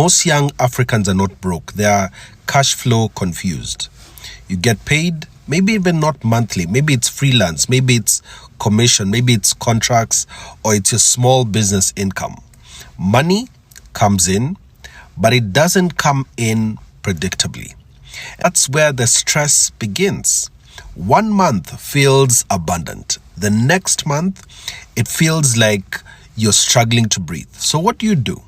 most young Africans are not broke. They are cash flow confused. You get paid, maybe even not monthly. Maybe it's freelance. Maybe it's commission. Maybe it's contracts, or it's your small business income. Money comes in, but it doesn't come in predictably. That's where the stress begins. 1 month feels abundant. The next month, it feels like you're struggling to breathe. So what do?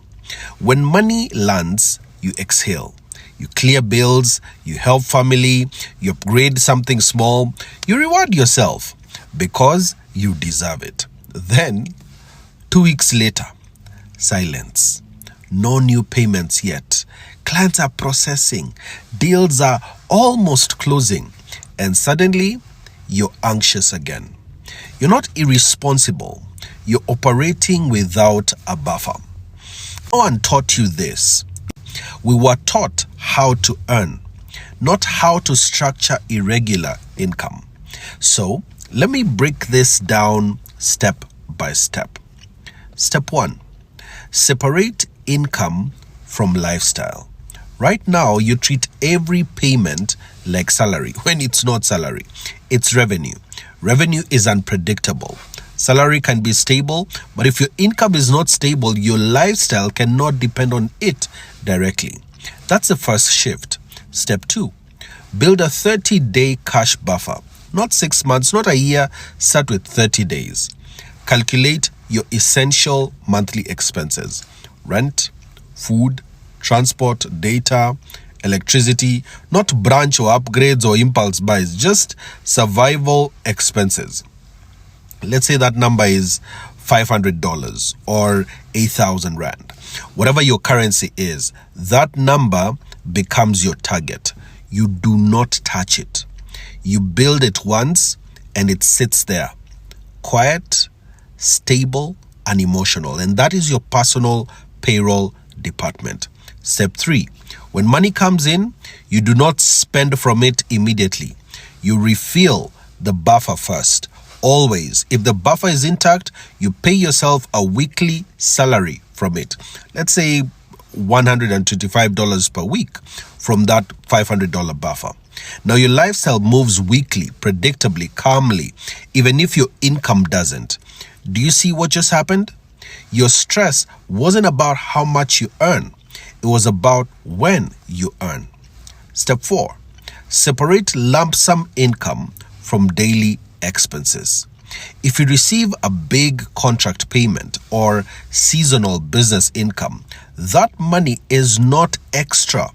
When money lands, you exhale. You clear bills, you help family, you upgrade something small, you reward yourself because you deserve it. Then, 2 weeks later, silence. No new payments yet. Clients are processing. Deals are almost closing. And suddenly, you're anxious again. You're not irresponsible. You're operating without a buffer. No one taught you this. We were taught how to earn, not how to structure irregular income. So, let me break this down step by step. Step 1, separate income from lifestyle. Right now, you treat every payment like salary when it's not salary. It's revenue. Revenue is unpredictable. Salary can be stable, but if your income is not stable, your lifestyle cannot depend on it directly. That's the first shift. Step 2, build a 30-day cash buffer. Not 6 months, not a year, start with 30 days. Calculate your essential monthly expenses. Rent, food, transport, data, electricity, not branch or upgrades or impulse buys, just survival expenses. Let's say that number is $500 or 8,000 Rand. Whatever your currency is, that number becomes your target. You do not touch it. You build it once and it sits there, quiet, stable, and emotional. And that is your personal payroll department. Step 3, when money comes in, you do not spend from it immediately. You refill the buffer first. Always, if the buffer is intact, you pay yourself a weekly salary from it. Let's say $125 per week from that $500 buffer. Now your lifestyle moves weekly, predictably, calmly, even if your income doesn't. Do you see what just happened? Your stress wasn't about how much you earn. It was about when you earn. Step 4, separate lump sum income from daily expenses. If you receive a big contract payment or seasonal business income, that money is not extra.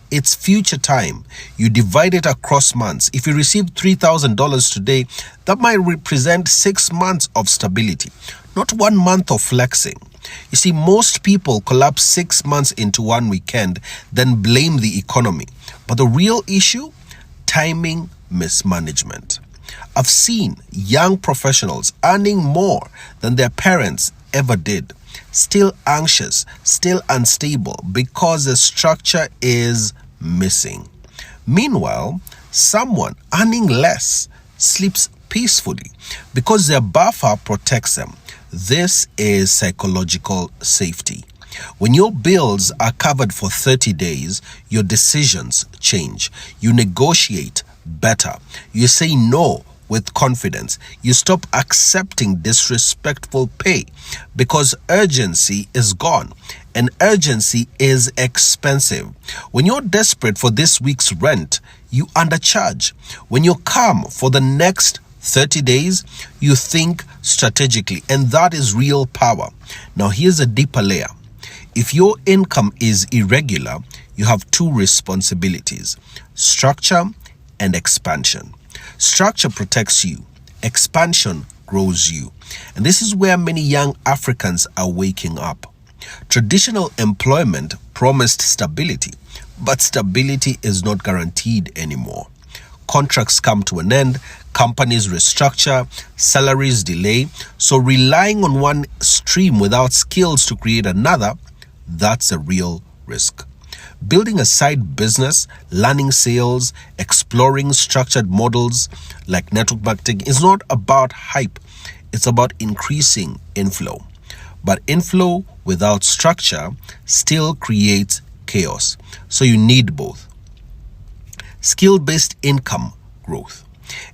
It's future time. You divide it across months. If you receive $3,000 today, that might represent 6 months of stability, not 1 month of flexing. You see, most people collapse 6 months into one weekend, then blame the economy. But the real issue? Timing mismanagement. I've seen young professionals earning more than their parents ever did, still anxious, still unstable because the structure is missing. Meanwhile, someone earning less sleeps peacefully because their buffer protects them. This is psychological safety. When your bills are covered for 30 days, your decisions change. You negotiate better. You say no with confidence. You stop accepting disrespectful pay because urgency is gone, and urgency is expensive. When you're desperate for this week's rent, you undercharge. When you're calm for the next 30 days, you think strategically, and that is real power. Now here's a deeper layer. If your income is irregular, you have 2 responsibilities: structure and expansion. Structure protects you. Expansion grows you. And this is where many young Africans are waking up. Traditional employment promised stability, but stability is not guaranteed anymore. Contracts come to an end, companies restructure, salaries delay. So relying on one stream without skills to create another, that's a real risk. Building a side business, learning sales, exploring structured models like network marketing is not about hype. It's about increasing inflow. But inflow without structure still creates chaos. So you need both. Skill-based income growth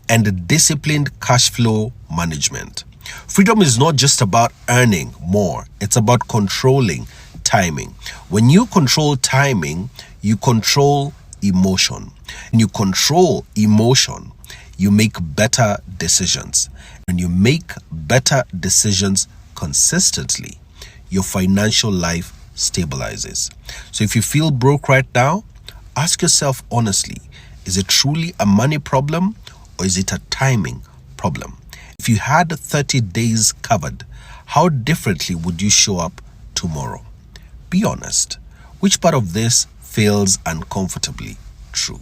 and disciplined cash flow management. Freedom is not just about earning more, it's about controlling timing. When you control timing, you control emotion. When you control emotion, you make better decisions. When you make better decisions consistently, your financial life stabilizes. So if you feel broke right now, ask yourself honestly, is it truly a money problem or is it a timing problem? If you had 30 days covered, how differently would you show up tomorrow? Be honest. Which part of this feels uncomfortably true?